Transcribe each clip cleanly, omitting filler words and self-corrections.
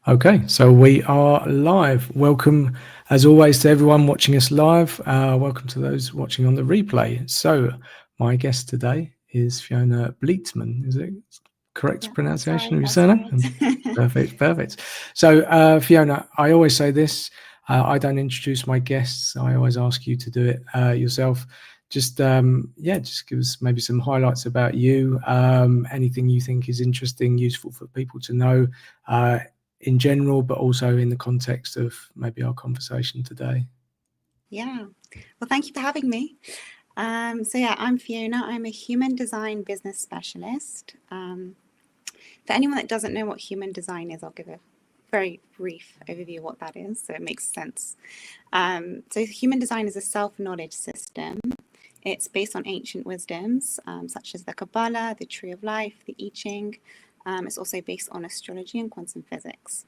Okay, so we are live. Welcome, as always, to everyone watching us live. Welcome to those watching on the replay. So, my guest today is Fiona Bleetman. Is it correct Yeah, pronunciation of your that's surname? right. Perfect, perfect. So, Fiona, I always say this. I don't introduce my guests. I always ask you to do it yourself. Just just give us maybe some highlights about you. Anything you think is interesting, useful for people to know. In general, but also in the context of maybe our conversation today. Yeah. Well, thank you for having me. I'm Fiona. I'm a human design business specialist. For anyone that doesn't know what human design is, I'll give a very brief overview of what that is so it makes sense. So human design is a self-knowledge system. It's based on ancient wisdoms, such as the Kabbalah, the Tree of Life, the I Ching. It's also based on astrology and quantum physics.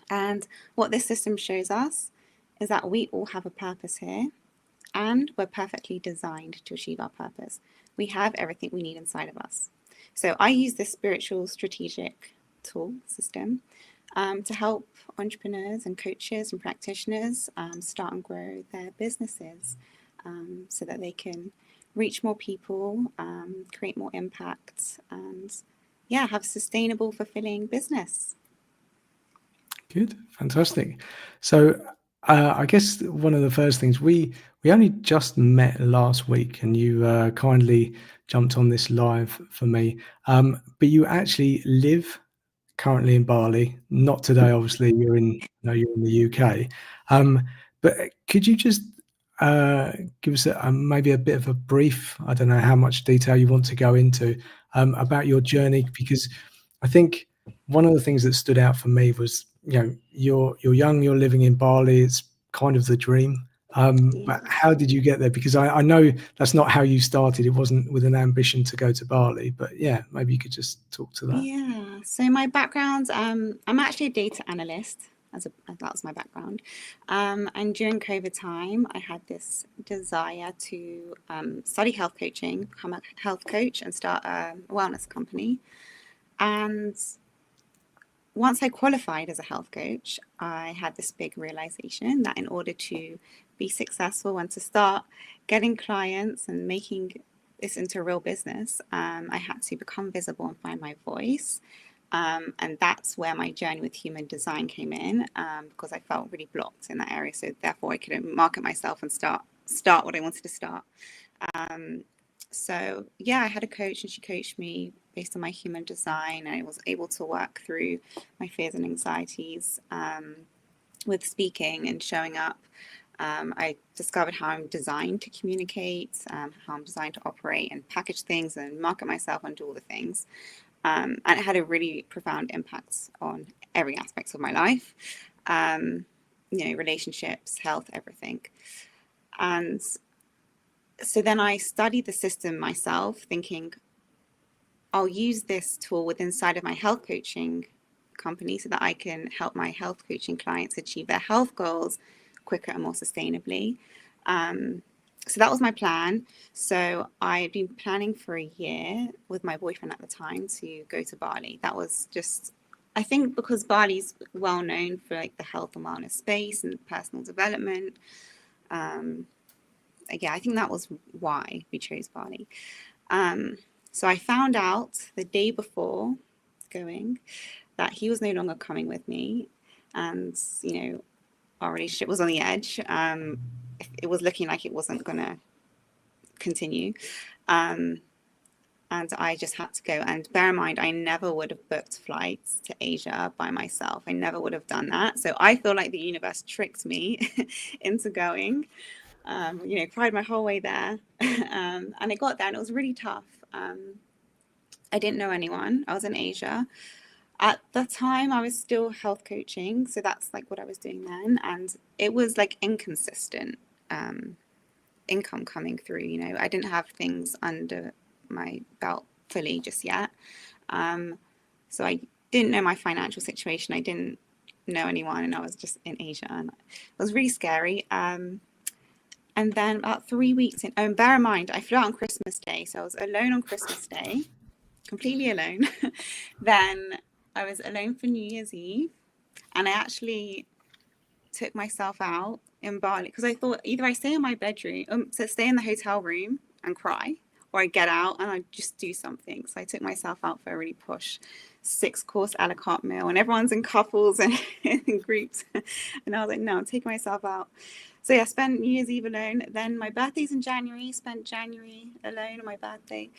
And what this system shows us is that we all have a purpose here and we're perfectly designed to achieve our purpose. We have everything we need inside of us. So I use this spiritual strategic tool system to help entrepreneurs and coaches and practitioners start and grow their businesses so that they can reach more people, create more impact, and have sustainable, fulfilling business. Good, fantastic. So I guess one of the first things we only just met last week, and you kindly jumped on this live for me. But you actually live currently in Bali. Not today, obviously. You're in the UK. But could you just give us maybe a bit of a brief? I don't know how much detail you want to go into about your journey, because I think one of the things that stood out for me was, you're young, you're living in Bali. It's kind of the dream. Yeah. But how did you get there? Because I know that's not how you started. It wasn't with an ambition to go to Bali. But yeah, maybe you could just talk to that. Yeah. So my background, I'm actually a data analyst. That was my background. And during COVID time, I had this desire to study health coaching, become a health coach, and start a wellness company. And once I qualified as a health coach, I had this big realization that in order to be successful and to start getting clients and making this into a real business, I had to become visible and find my voice. And that's where my journey with human design came in, because I felt really blocked in that area. So therefore, I couldn't market myself and start what I wanted to start. I had a coach, and she coached me based on my human design, and I was able to work through my fears and anxieties with speaking and showing up. I discovered how I'm designed to communicate, how I'm designed to operate and package things and market myself and do all the things. And it had a really profound impact on every aspect of my life, relationships, health, everything. And so then I studied the system myself, thinking I'll use this tool within inside of my health coaching company so that I can help my health coaching clients achieve their health goals quicker and more sustainably. So that was my plan. So I had been planning for a year with my boyfriend at the time to go to Bali. That was just, I think, because Bali's well known for like the health and wellness space and personal development. I think that was why we chose Bali. So I found out the day before going that he was no longer coming with me, and our relationship was on the edge. It was looking like it wasn't going to continue, and I just had to go. And bear in mind, I never would have booked flights to Asia by myself. I never would have done that. So I feel like the universe tricked me into going. Cried my whole way there. And I got there and it was really tough. I didn't know anyone. I was in Asia. At the time, I was still health coaching. So that's like what I was doing then. And it was like inconsistent income coming through. I didn't have things under my belt fully just yet. So I didn't know my financial situation. I didn't know anyone and I was just in Asia. And it was really scary. And then about 3 weeks in, and bear in mind, I flew out on Christmas Day. So I was alone on Christmas Day, completely alone. Then I was alone for New Year's Eve. And I actually took myself out in Bali because I thought either I stay in my bedroom, so stay in the hotel room and cry, or I get out and I just do something. So I took myself out for a really posh 6-course a la carte meal, and everyone's in couples and in groups. And I was like, no, I'm taking myself out. So yeah, I spent New Year's Eve alone. Then my birthday's in January, spent January alone on my birthday.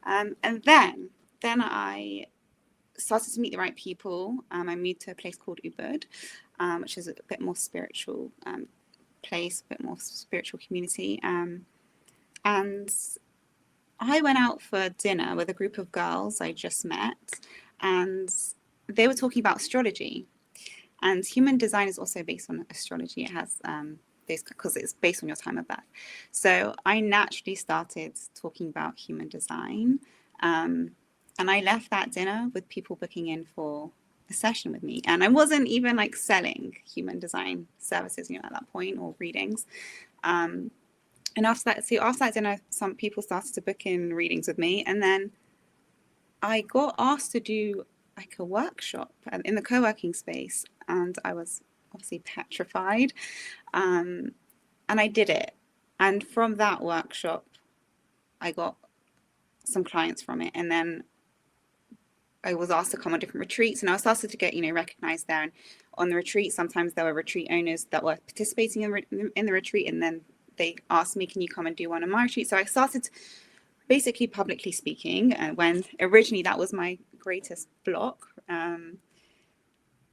And then I started to meet the right people. I moved to a place called Ubud, which is a bit more spiritual place, a bit more spiritual community. And I went out for dinner with a group of girls I just met, and they were talking about astrology. And human design is also based on astrology. It has because it's based on your time of birth. So I naturally started talking about human design. And I left that dinner with people booking in for a session with me. And I wasn't even like selling human design services, at that point, or readings. And after that dinner, some people started to book in readings with me. And then I got asked to do like a workshop in the co-working space. And I was obviously petrified. And I did it. And from that workshop, I got some clients from it. And then I was asked to come on different retreats, and I started to get, recognized there. And on the retreat, sometimes there were retreat owners that were participating in the retreat, and then they asked me, can you come and do one on my retreat? So I started basically publicly speaking, when originally that was my greatest block. And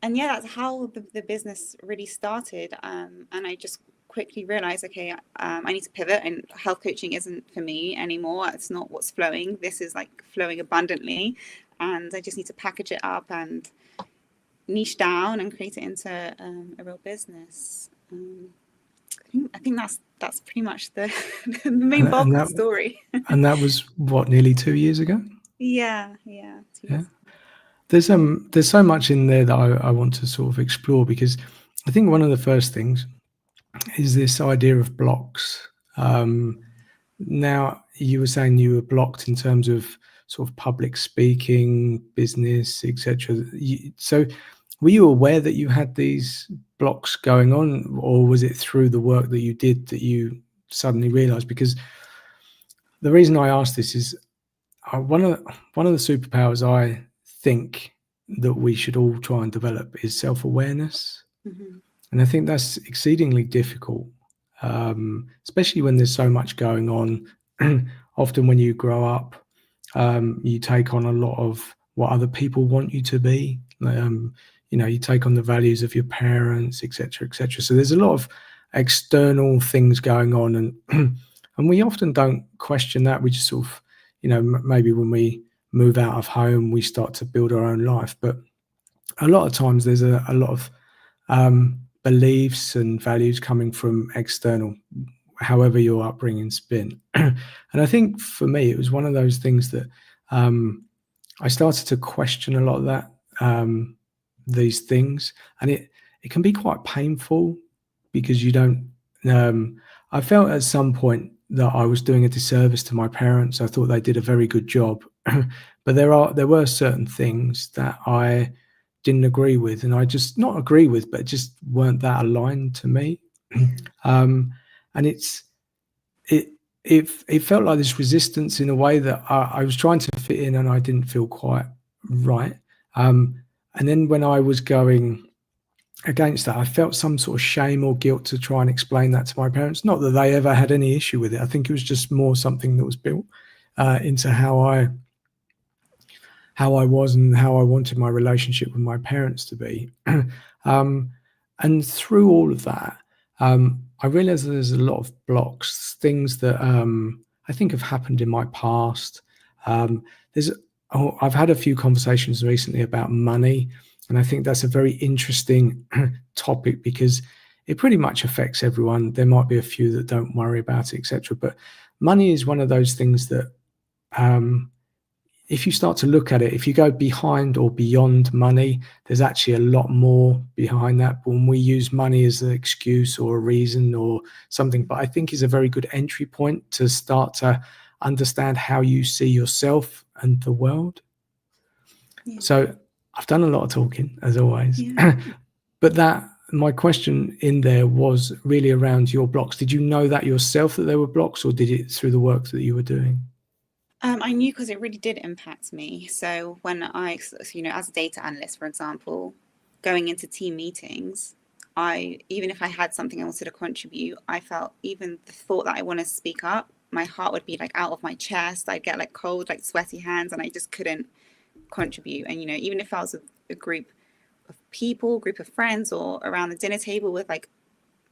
yeah, that's how the business really started. And I just quickly realized, okay, I need to pivot, and health coaching isn't for me anymore. It's not what's flowing. This is like flowing abundantly. And I just need to package it up and niche down and create it into a real business. I think that's pretty much the main bulk of the story. And that was what, nearly 2 years ago? Yeah. 2 years. There's so much in there that I want to sort of explore, because I think one of the first things is this idea of blocks. Now, you were saying you were blocked in terms of sort of public speaking, business, etc. So were you aware that you had these blocks going on, or was it through the work that you did that you suddenly realized? Because the reason I ask this is one of the superpowers I think that we should all try and develop is self-awareness. Mm-hmm. And I think that's exceedingly difficult, especially when there's so much going on. Often when you grow up, you take on a lot of what other people want you to be. You take on the values of your parents, etc., etc. So there's a lot of external things going on, and and we often don't question that. We just sort of, maybe when we move out of home, we start to build our own life. But a lot of times there's a lot of beliefs and values coming from external, however your upbringing's been. And I think for me, it was one of those things that I started to question a lot of that, these things. And it can be quite painful, because you don't, I felt at some point that I was doing a disservice to my parents. I thought they did a very good job, but there were certain things that I didn't agree with, and I just not agree with, but just weren't that aligned to me. And it felt like this resistance in a way that I was trying to fit in, and I didn't feel quite right. And then when I was going against that, I felt some sort of shame or guilt to try and explain that to my parents. Not that they ever had any issue with it. I think it was just more something that was built into how I was and how I wanted my relationship with my parents to be. And through all of that, I realized that there's a lot of blocks, things that I think have happened in my past. I've had a few conversations recently about money, and I think that's a very interesting topic, because it pretty much affects everyone. There might be a few that don't worry about it, etc. But money is one of those things that if you start to look at it, if you go behind or beyond money, there's actually a lot more behind that. But when we use money as an excuse or a reason or something, but I think is a very good entry point to start to understand how you see yourself and the world. Yeah. So I've done a lot of talking, as always. Yeah. But my question in there was really around your blocks. Did you know that yourself that there were blocks, or did it through the work that you were doing? I knew because it really did impact me. So when as a data analyst, for example, going into team meetings, even if I had something I wanted to contribute, I felt even the thought that I want to speak up, my heart would be like out of my chest. I'd get like cold, like sweaty hands, and I just couldn't contribute. And even if I was with a group of people, group of friends, or around the dinner table with like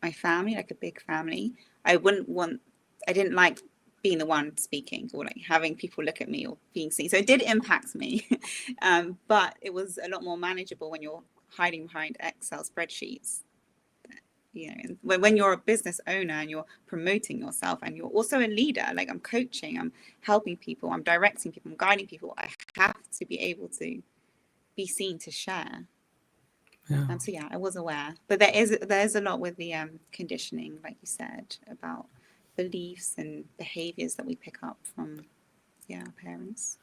my family, like a big family, I didn't like being the one speaking or like having people look at me or being seen. So it did impact me, but it was a lot more manageable when you're hiding behind Excel spreadsheets. When you're a business owner and you're promoting yourself and you're also a leader, like I'm coaching, I'm helping people, I'm directing people, I'm guiding people, I have to be able to be seen to share. So I was aware, but there's a lot with the conditioning, like you said, about beliefs and behaviors that we pick up from our parents.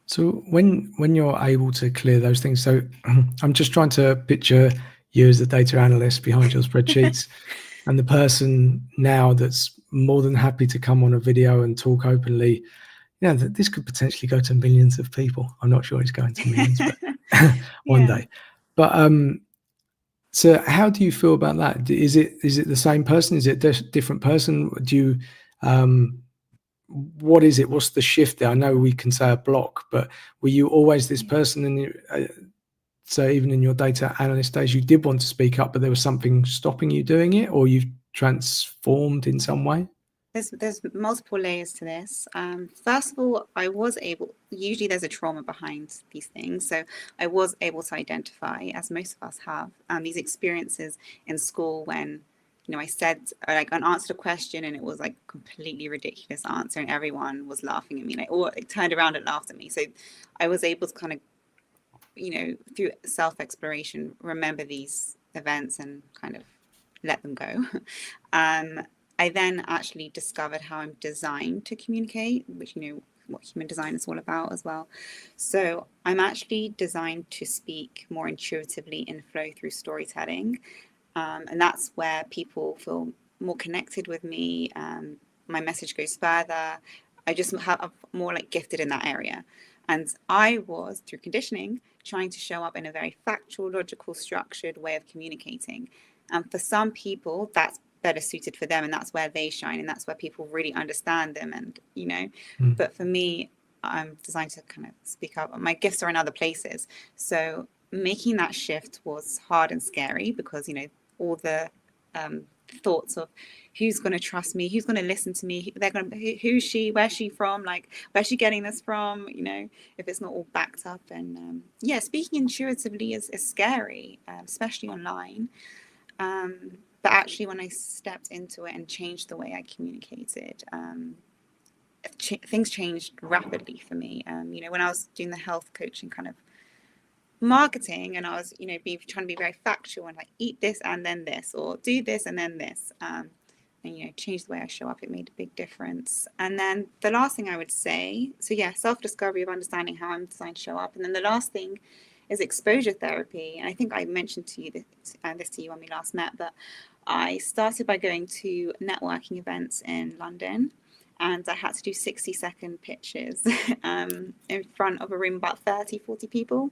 So when you're able to clear those things, so I'm just trying to picture you as the data analyst behind your spreadsheets and the person now that's more than happy to come on a video and talk openly. This could potentially go to millions of people. I'm not sure it's going to millions, but one day. But so how do you feel about that? Is it the same person? Is it a different person? Do you what is it? What's the shift there? I know we can say a block, but were you always this person? And so even in your data analyst days, you did want to speak up, but there was something stopping you doing it, or you've transformed in some way? There's multiple layers to this. First of all, usually there's a trauma behind these things. So I was able to identify, as most of us have, these experiences in school when, I said, like, I answered a question and it was like completely ridiculous answer and everyone was laughing at me, or it turned around and laughed at me. So I was able to kind of, through self-exploration, remember these events and kind of let them go. I then actually discovered how I'm designed to communicate, which, what human design is all about as well. So I'm actually designed to speak more intuitively in flow through storytelling. And that's where people feel more connected with me. My message goes further. I just have more like gifted in that area. And I was, through conditioning, trying to show up in a very factual, logical, structured way of communicating. And for some people, that's better suited for them, and that's where they shine, and that's where people really understand them. And but for me, I'm designed to kind of speak up. My gifts are in other places, so making that shift was hard and scary because all the thoughts of who's going to trust me, who's going to listen to me, who's she, where's she from, like where's she getting this from, if it's not all backed up. And speaking intuitively is scary, especially online. But actually, when I stepped into it and changed the way I communicated, things changed rapidly for me. When I was doing the health coaching kind of marketing, and I was, trying to be very factual and like eat this and then this, or do this and then this, and change the way I show up, it made a big difference. And then the last thing I would say, so self-discovery of understanding how I'm designed to show up. And then the last thing is exposure therapy. And I think I mentioned to you this to you when we last met, but I started by going to networking events in London, and I had to do 60-second pitches in front of a room about 30-40 people.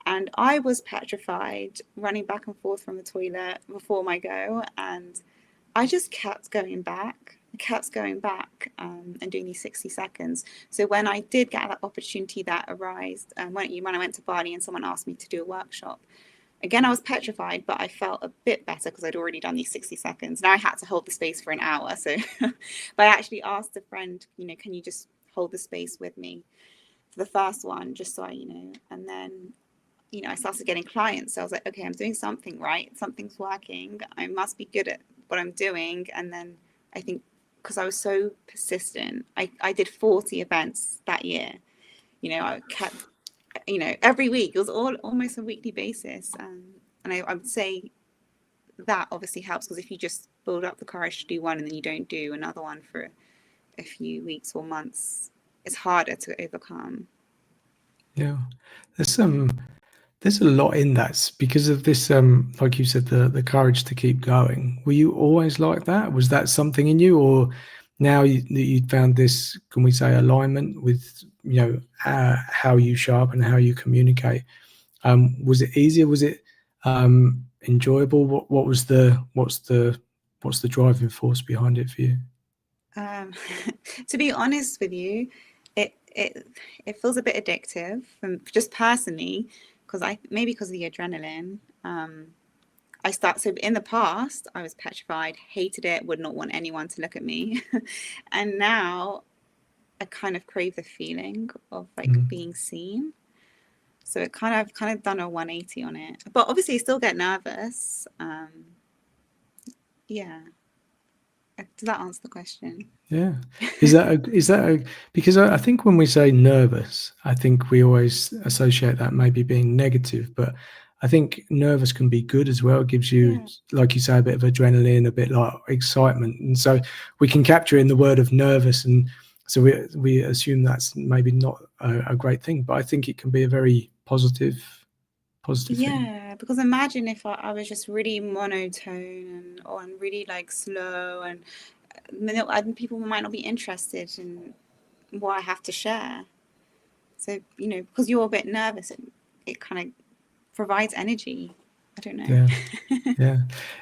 And I was petrified, running back and forth from the toilet before my go. And I just kept going back and doing these 60 seconds. So when I did get that opportunity that arose, when I went to Bali and someone asked me to do a workshop, again, I was petrified, but I felt a bit better because I'd already done these 60 seconds. Now I had to hold the space for an hour. So, but I actually asked a friend, can you just hold the space with me for the first one, just so and then, I started getting clients. So I was like, okay, I'm doing something right. Something's working. I must be good at what I'm doing. And then I think because I was so persistent, I did 40 events that year. I kept, every week. It was almost a weekly basis. And I would say that obviously helps, because if you just build up the courage to do one and then you don't do another one for a few weeks or months, it's harder to overcome. Yeah, there's some There's a lot in that because of this, like you said, the courage to keep going. Were you always like that? Was that something in you, or now that you'd found this, can we say, alignment with how you show up and how you communicate? Was it easier? Was it enjoyable? What's the driving force behind it for you? Um, to be honest with you, it feels a bit addictive, just personally, because because of the adrenaline. So in the past, I was petrified, hated it, would not want anyone to look at me, and now I kind of crave the feeling of like being seen. So it kind of done a 180 on it, but obviously I still get nervous. Yeah. Does that answer the question? Yeah. Is that because I think when we say nervous, I think we always associate that maybe being negative, but I think nervous can be good as well. It gives you, Yeah. like you say, a bit of adrenaline, a bit like excitement. And so we can capture in the word of nervous. And so we assume that's maybe not a great thing, but I think it can be a very positive thing. Yeah, because imagine if I was just really monotone and really like slow, and people might not be interested in what I have to share. So, because you're a bit nervous, it kind of provides energy. I don't know. Yeah. Yeah,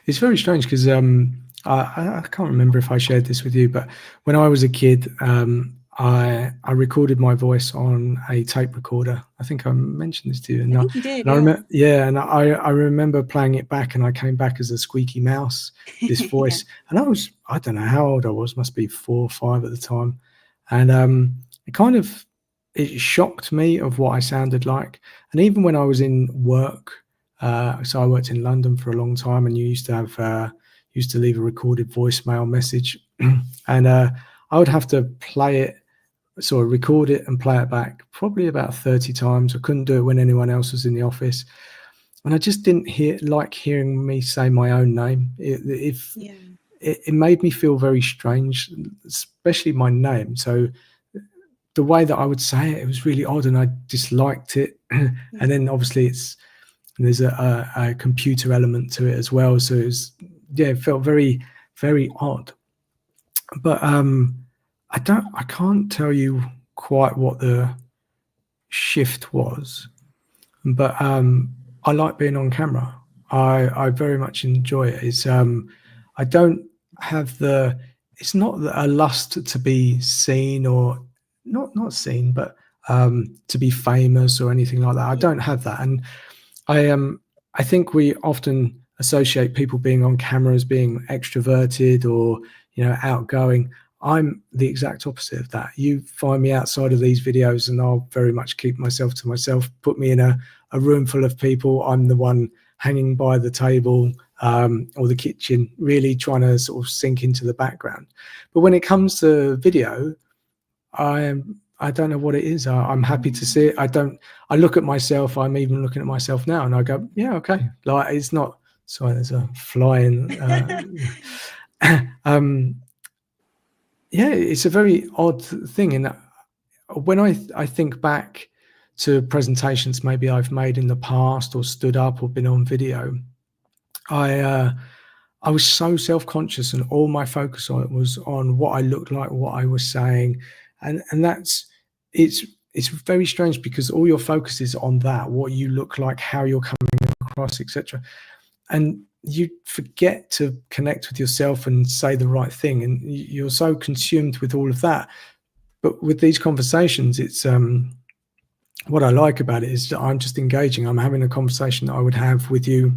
it's very strange because I can't remember if I shared this with you, but when I was a kid, I recorded my voice on a tape recorder. I think I mentioned this to you, I think you did, I yeah. remember, yeah, and I remember playing it back, and I came back as a squeaky mouse, this Yeah. voice, and I don't know how old I was, must be 4 or 5 at the time, and it kind of it shocked me of what I sounded like, and even when I was in work. So I worked in London for a long time, and you used to leave a recorded voicemail message, and I would have to play it, sort of record it and play it back probably about 30 times. I couldn't do it when anyone else was in the office, and I just didn't like hearing me say my own name. Yeah. It made me feel very strange, especially my name. So the way that I would say it, it was really odd, and I disliked it. And Yeah. then obviously there's a computer element to it as well. So it felt very, very odd. But I can't tell you quite what the shift was. But I like being on camera. I very much enjoy it. I don't have it's not a lust to be seen, or not seen, but to be famous or anything like that. I Yeah. don't have that, and I think we often associate people being on camera as being extroverted or outgoing. I'm the exact opposite of that. You find me outside of these videos, and I'll very much keep myself to myself. Put me in a room full of people. I'm the one hanging by the table or the kitchen, really trying to sort of sink into the background. But when it comes to video, I don't know what it is. I'm happy to see it. I look at myself. I'm even looking at myself now, and I go, yeah, okay. Like it's not. Sorry, there's a fly in. um, yeah, it's a very odd thing. And when I think back to presentations maybe I've made in the past, or stood up, or been on video, I uh, I was so self-conscious, and all my focus on it was on what I looked like, what I was saying, and it's it's very strange because all your focus is on that, what you look like, how you're coming across, etc. And you forget to connect with yourself and say the right thing, and you're so consumed with all of that. But with these conversations, it's what I like about it is that I'm just engaging. I'm having a conversation that I would have with you,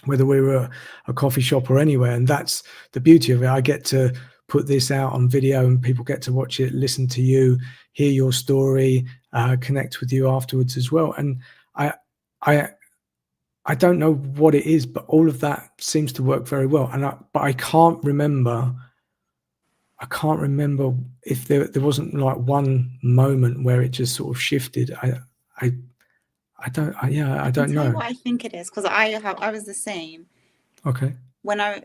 whether we were at a coffee shop or anywhere. And that's the beauty of it. I get to put this out on video, and people get to watch it, listen to you, hear your story, connect with you afterwards as well. And I, I, I don't know what it is, but all of that seems to work very well. But I can't remember. I can't remember if there wasn't like one moment where it just sort of shifted. I, I I can don't tell you know. what I think it is, because I was the same Okay. when I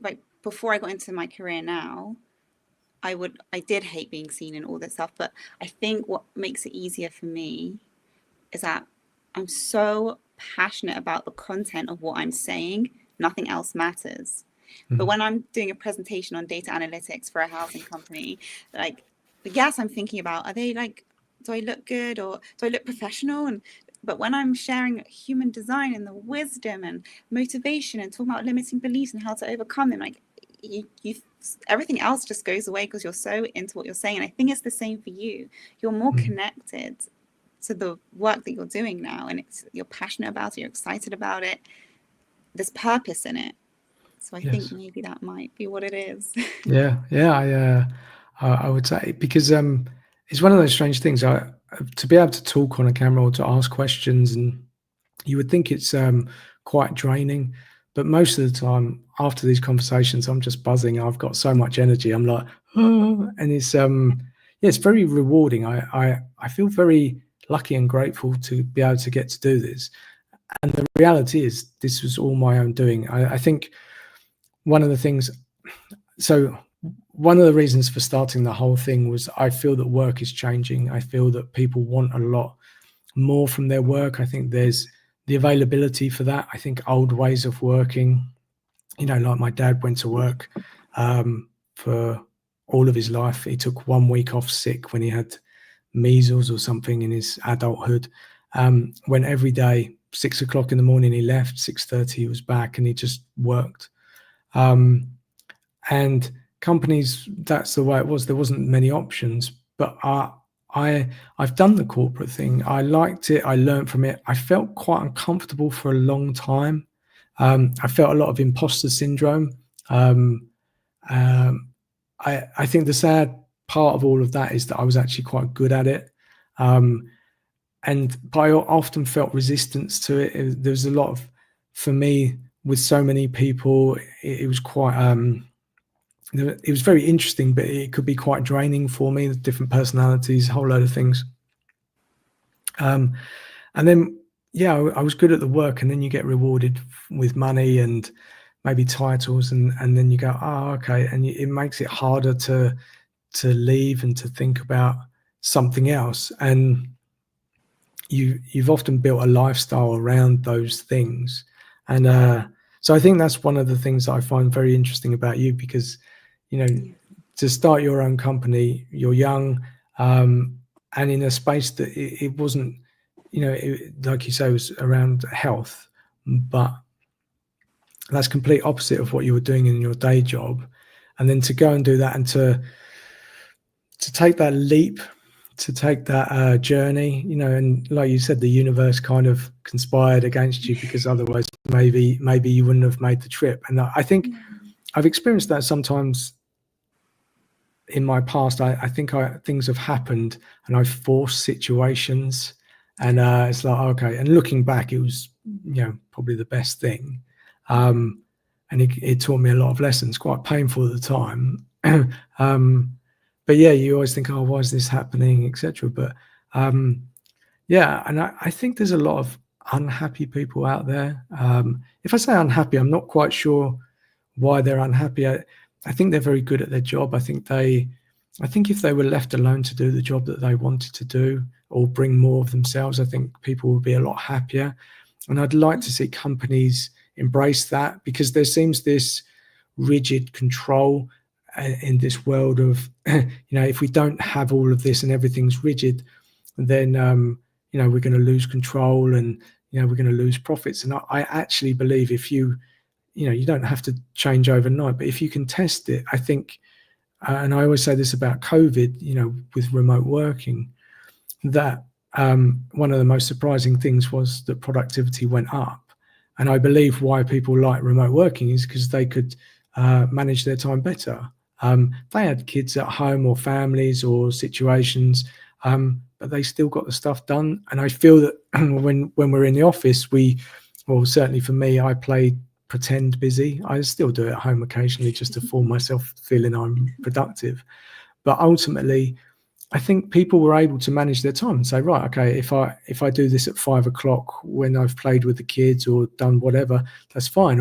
like before I got into my career now. I did hate being seen and all that stuff, but I think what makes it easier for me is that I'm so passionate about the content of what I'm saying, nothing else matters. But when I'm doing a presentation on data analytics for a housing company, like, yes, I'm thinking about, are they like, do I look good or do I look professional? And but when I'm sharing human design and the wisdom and motivation and talking about limiting beliefs and how to overcome them, like you everything else just goes away because you're so into what you're saying. And I think it's the same for you. You're more connected to the work that you're doing now, and you're passionate about it, you're excited about it, there's purpose in it. So I think Yes. maybe that might be what it is. Yeah, yeah. I would say because it's one of those strange things. To be able to talk on a camera or to ask questions, and you would think it's quite draining, but most of the time after these conversations, I'm just buzzing. I've got so much energy. I'm like, oh, and it's yeah, it's very rewarding. I feel very lucky and grateful to be able to get to do this. And the reality is, this was all my own doing. I think one of the things. So one of the reasons for starting the whole thing was I feel that work is changing. I feel that people want a lot more from their work. I think there's the availability for that. I think old ways of working, like my dad went to work for all of his life. He took 1 week off sick when he had measles or something in his adulthood. Went every day, 6 o'clock in the morning, he left, 6:30 he was back, and he just worked. And companies, that's the way it was. There wasn't many options, but I've done the corporate thing. I liked it. I learned from it. I felt quite uncomfortable for a long time. I felt a lot of imposter syndrome. I think the sad part of all of that is that I was actually quite good at it. But I often felt resistance to it. There was a lot of, for me, with so many people, it was quite it was very interesting, but it could be quite draining for me, the different personalities, a whole load of things. And then, yeah, I was good at the work, and then you get rewarded with money and maybe titles, and then you go, oh, okay, and it makes it harder to leave and to think about something else. And you've often built a lifestyle around those things, and so I think that's one of the things that I find very interesting about you, because to start your own company, you're young, and in a space that it wasn't, like you say, it was around health, but that's complete opposite of what you were doing in your day job. And then to go and do that, and to take that leap, to take that journey, and like you said, the universe kind of conspired against you, because otherwise maybe you wouldn't have made the trip. And I think I've experienced that sometimes in my past. I think things have happened and I've forced situations, and it's like, okay, and looking back, it was probably the best thing, and it taught me a lot of lessons, quite painful at the time. But yeah, you always think, oh, why is this happening, etc. But yeah, and I think there's a lot of unhappy people out there. If I say unhappy, I'm not quite sure why they're unhappy. I think they're very good at their job. I think if they were left alone to do the job that they wanted to do, or bring more of themselves, I think people would be a lot happier. And I'd like to see companies embrace that, because there seems this rigid control in this world of, if we don't have all of this and everything's rigid, then, we're going to lose control, and, we're going to lose profits. And I actually believe if you don't have to change overnight, but if you can test it, I think, and I always say this about COVID, with remote working, that one of the most surprising things was that productivity went up. And I believe why people like remote working is because they could manage their time better. They had kids at home, or families, or situations, but they still got the stuff done. And I feel that when we're in the office, certainly for me, I play pretend busy. I still do it at home occasionally, just to fool myself feeling I'm productive. But ultimately, I think people were able to manage their time and say, right, okay, if I do this at 5 o'clock when I've played with the kids or done whatever, that's fine.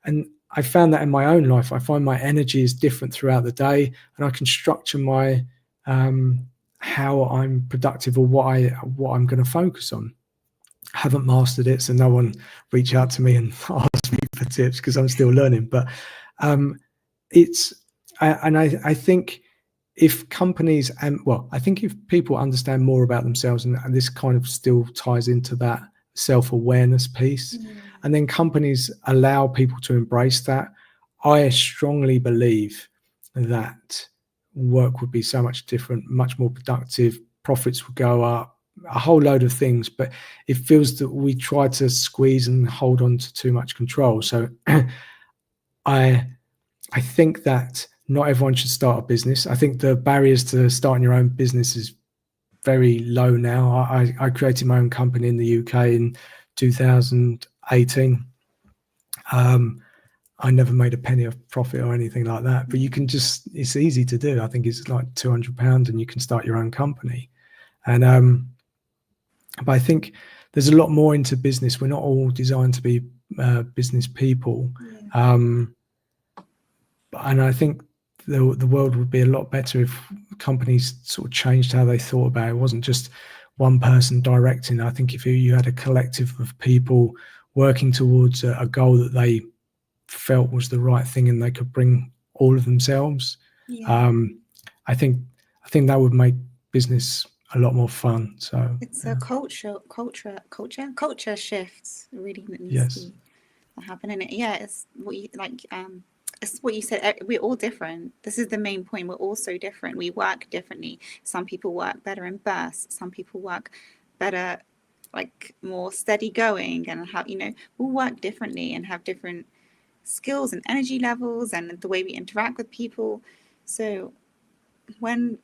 And I found that in my own life. I find my energy is different throughout the day, and I can structure my how I'm productive, or what I'm going to focus on. haven't mastered it, so no one reach out to me and ask me for tips because I'm still learning. But I think if companies I think if people understand more about themselves, and this kind of still ties into that self-awareness piece, and then companies allow people to embrace that, I strongly believe that work would be so much different, much more productive, profits would go up, a whole load of things. But it feels that we try to squeeze and hold on to too much control. So I think that not everyone should start a business. I think the barriers to starting your own business is very low now. I created my own company in the UK in 2018. I never made a penny of profit or anything like that, but you can just, it's easy to do. I think it's like £200 and you can start your own company. And but I think there's a lot more into business. We're not all designed to be business people. And I think the world would be a lot better if companies sort of changed how they thought about it. It wasn't just one person directing. I think if you had a collective of people working towards a goal that they felt was the right thing and they could bring all of themselves, I think that would make business a lot more fun. So it's a culture shifts really that needs yes. to be happening. It's what you like. It's what you said. We're all different. This is the main point. We're all so different. We work differently. Some people work better in bursts. Some people work better, like more steady going, and have we'll work differently and have different skills and energy levels and the way we interact with people. So when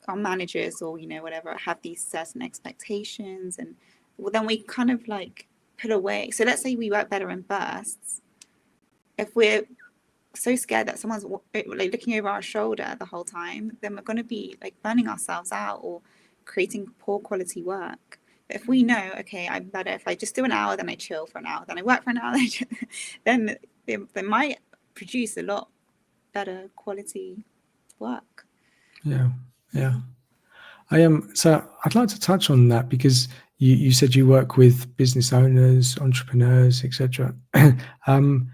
our managers or whatever have these certain expectations, and then we kind of like pull away. So let's say we work better in bursts. If we're so scared that someone's like looking over our shoulder the whole time, then we're going to be like burning ourselves out or creating poor quality work. But if we know, okay, I'm better if I just do an hour, then I chill for an hour, then I work for an hour, then they might produce a lot better quality work. Yeah. So I'd like to touch on that because you said you work with business owners, entrepreneurs, etc. And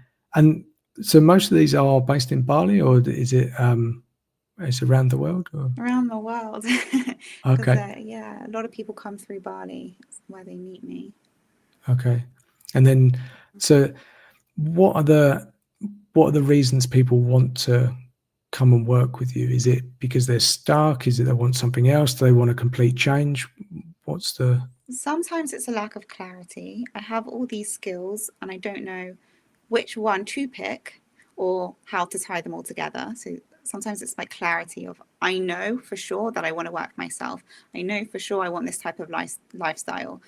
so most of these are based in Bali, or is it it's around the world? Or? Around the world. Okay. A lot of people come through Bali. That's where they meet me. Okay. And then, so what are the reasons people want to come and work with you? Is it because they're stuck? Is it they want something else? Do they want a complete change? Sometimes it's a lack of clarity. I have all these skills and I don't know which one to pick or how to tie them all together. So sometimes it's like clarity of, I know for sure that I want to work myself. I know for sure I want this type of lifestyle.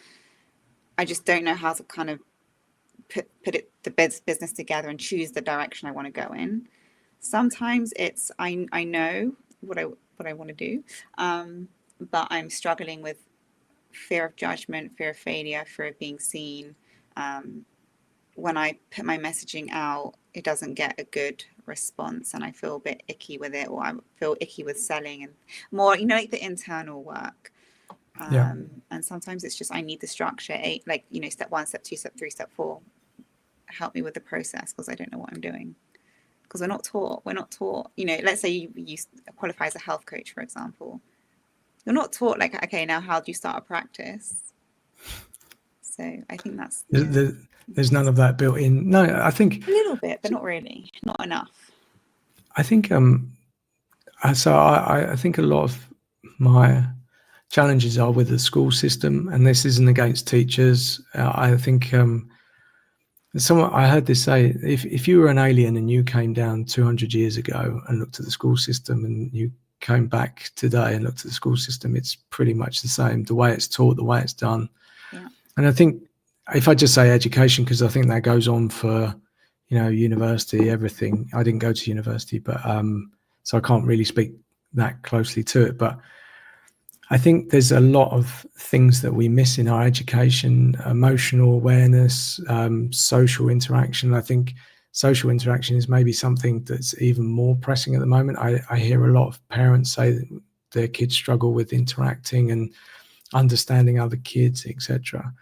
I just don't know how to kind of put the business together and choose the direction I want to go in. Sometimes it's I know what I want to do, but I'm struggling with fear of judgment, fear of failure, fear of being seen. When I put my messaging out, it doesn't get a good response and I feel a bit icky with it, or I feel icky with selling and more, like the internal work. And sometimes it's just I need the structure, step 1, step 2, step 3, step 4. Help me with the process because I don't know what I'm doing. Because we're not taught, let's say you qualify as a health coach, for example. You're not taught like, okay, now how do you start a practice? So I think that's... There's none of that built in. No, I think... A little bit, but not really. Not enough. I think... So I think a lot of my challenges are with the school system, and this isn't against teachers. I think... I heard this say, if you were an alien and you came down 200 years ago and looked at the school system, and you came back today and looked at the school system, it's pretty much the same. The way it's taught, the way it's done. Yeah. And I think if I just say education, because I think that goes on for, university, everything. I didn't go to university, but so I can't really speak that closely to it. But I think there's a lot of things that we miss in our education: emotional awareness, social interaction. I think social interaction is maybe something that's even more pressing at the moment. I hear a lot of parents say that their kids struggle with interacting and understanding other kids, etc.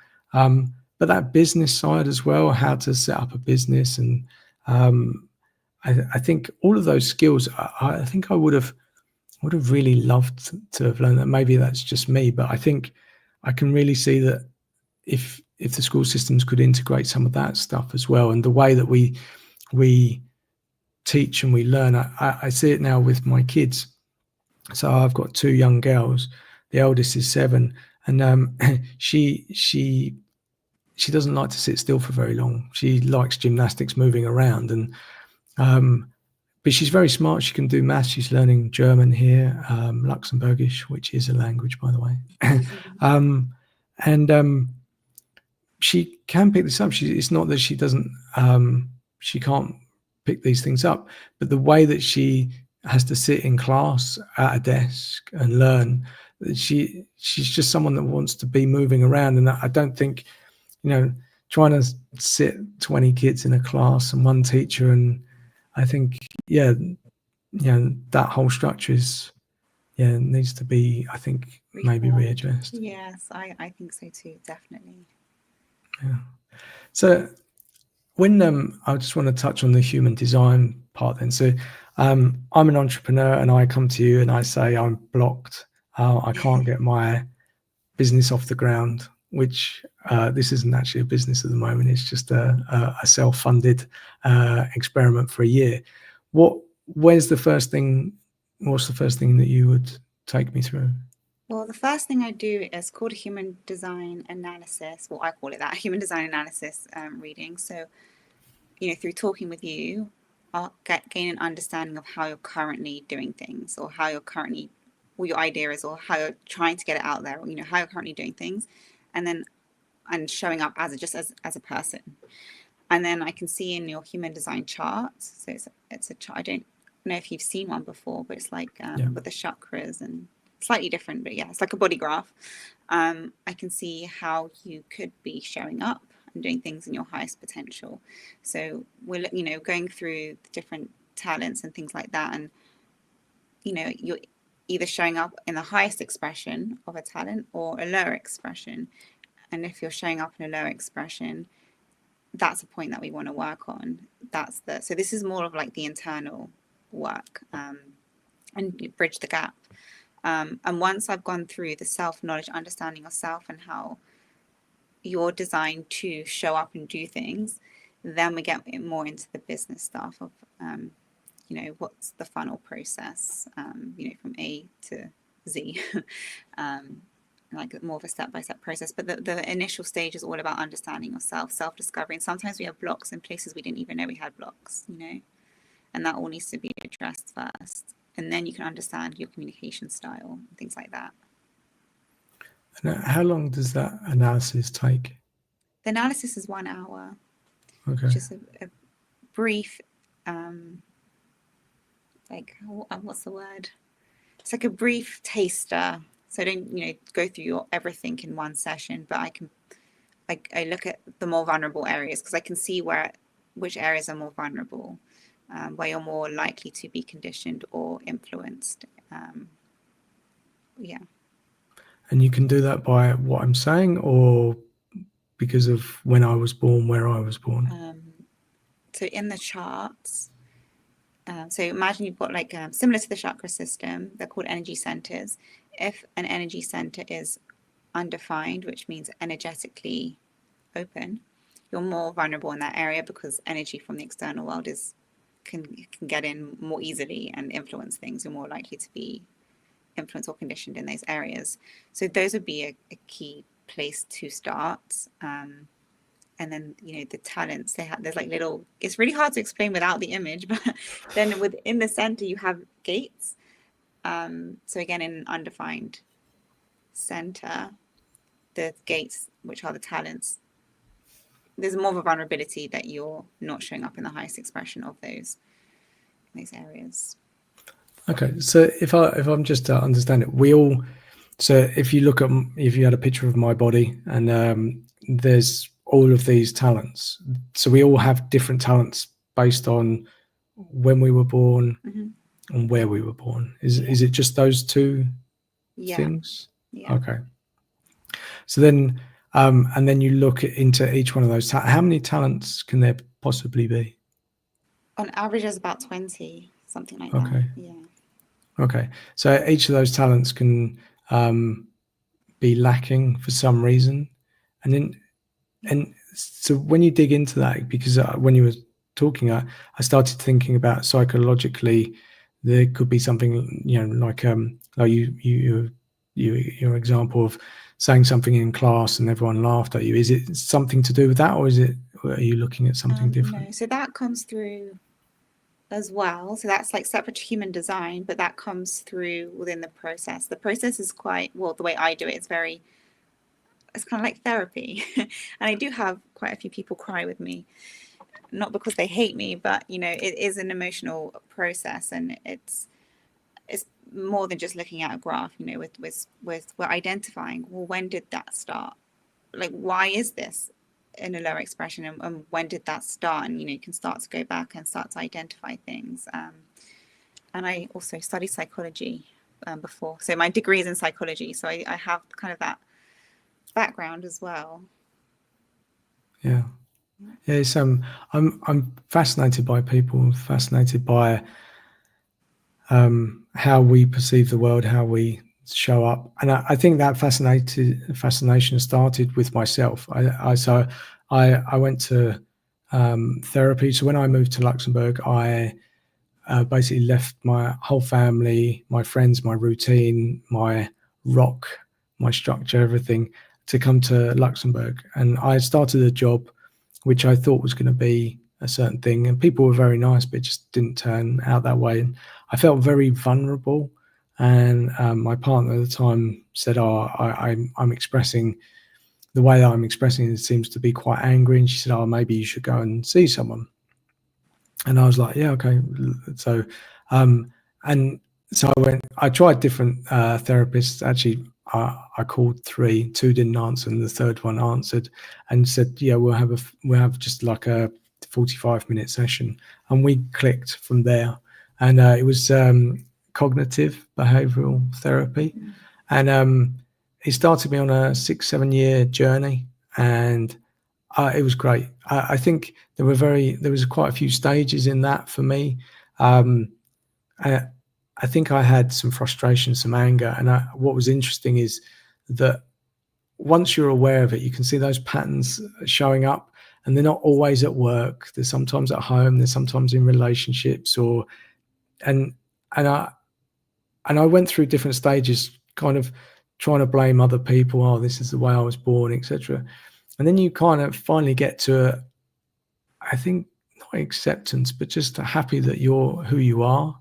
But that business side as well, how to set up a business, and I think all of those skills, I think I would have really loved to have learned that. Maybe that's just me, but I think I can really see that if the school systems could integrate some of that stuff as well, and the way that we teach and we learn, I see it now with my kids. So I've got two young girls. The eldest is 7, and she doesn't like to sit still for very long. She likes gymnastics, moving around, and but she's very smart. She can do maths. She's learning German here, Luxembourgish, which is a language, by the way. And she can pick this up. It's not that she doesn't, she can't pick these things up, but the way that she has to sit in class at a desk and learn, she's just someone that wants to be moving around. And I don't think, trying to sit 20 kids in a class and one teacher, and I think, that whole structure needs to be, I think, maybe readdressed. Yes, I think so too, definitely. Yeah. So when I just want to touch on the human design part then. So I'm an entrepreneur, and I come to you and I say I'm blocked. I can't get my business off the ground, which this isn't actually a business at the moment. It's just a self-funded experiment for a year. What's the first thing that you would take me through? Well, the first thing I do is called a human design analysis. Well, I call it that, human design analysis reading. So, through talking with you, I'll gain an understanding of how you're currently doing things, or how you're currently, what your idea is, or how you're trying to get it out there, or, how you're currently doing things, and showing up as a person. And then I can see in your human design chart. So it's a chart. I don't know if you've seen one before, but it's like with the chakras, and slightly different, but yeah, it's like a body graph. I can see how you could be showing up and doing things in your highest potential. So we're going through the different talents and things like that, and you're either showing up in the highest expression of a talent or a lower expression. And if you're showing up in a lower expression, that's a point that we want to work on. So this is more of like the internal work, and you bridge the gap. And once I've gone through the self-knowledge, understanding of self, and how you're designed to show up and do things, then we get more into the business stuff of, what's the funnel process, from A to Z, like more of a step-by-step process. But the initial stage is all about understanding yourself, self-discovery. And sometimes we have blocks in places we didn't even know we had blocks, and that all needs to be addressed first. And then you can understand your communication style and things like that. And how long does that analysis take? The analysis is 1 hour. Okay. Just a brief, what's the word? It's like a brief taster. So I don't, go through everything in one session, but I look at the more vulnerable areas, because I can see which areas are more vulnerable, where you're more likely to be conditioned or influenced. And you can do that by what I'm saying, or because of when I was born, where I was born? So in the charts, so imagine you've got similar to the chakra system, they're called energy centers. If an energy center is undefined, which means energetically open, you're more vulnerable in that area, because energy from the external world can get in more easily and influence things. You're more likely to be influenced or conditioned in those areas. So those would be a key place to start. And then, the talents, there's like little, it's really hard to explain without the image, but then within the center, you have gates. So again, in an undefined center, the gates, which are the talents, there's more of a vulnerability that you're not showing up in the highest expression of those areas. Okay, so if I'm just to understand it, so if you had a picture of my body, and there's all of these talents, so we all have different talents based on when we were born, mm-hmm. and where we were born. Is it just those two things? Yeah. Okay. So then, And then you look into each one of those. How many talents can there possibly be? On average, there's about 20, something like that. Okay. Yeah. Okay. So each of those talents can be lacking for some reason. And then, and so when you dig into that, because when you were talking, I started thinking about psychologically, there could be something, like your example of saying something in class and everyone laughed at you. Is it something to do with that, or are you looking at something different? No, so that comes through as well. So that's like separate to human design, but that comes through within the process. The process is quite, well, the way I do it is it's kind of like therapy. And I do have quite a few people cry with me, not because they hate me, but it is an emotional process, and it's more than just looking at a graph. We're identifying, well, when did that start? Like, why is this in a lower expression, and when did that start? And you can start to go back and start to identify things. And I also studied psychology before, so my degree is in psychology, so I have kind of that background as well. Yeah. Yeah, it's I'm fascinated by people, fascinated by how we perceive the world, how we show up, and I think that fascination started with myself. I went to therapy. So when I moved to Luxembourg, I basically left my whole family, my friends, my routine, my rock, my structure, everything, to come to Luxembourg. And I started a job which I thought was going to be a certain thing, and people were very nice, but it just didn't turn out that way. And I felt very vulnerable. And my partner at the time said, "Oh, I'm expressing the way that I'm expressing it seems to be quite angry." And she said, "Oh, maybe you should go and see someone." And I was like, "Yeah, okay." So, and so I tried different therapists. Actually, I called three, two didn't answer, and the third one answered and said, "Yeah, we'll have just like a 45-minute session." And we clicked from there. And it was cognitive behavioral therapy. And it started me on a 6-7 year journey. And it was great. I think there was quite a few stages in that for me. I, I think I had some frustration, some anger, and what was interesting is that once you're aware of it, you can see those patterns showing up, and they're not always at work. They're sometimes at home. They're sometimes in relationships, and and I and I went through different stages, kind of trying to blame other people. Oh, this is the way I was born, etc. And then you kind of finally get to, I think, not acceptance, but just happy that you're who you are.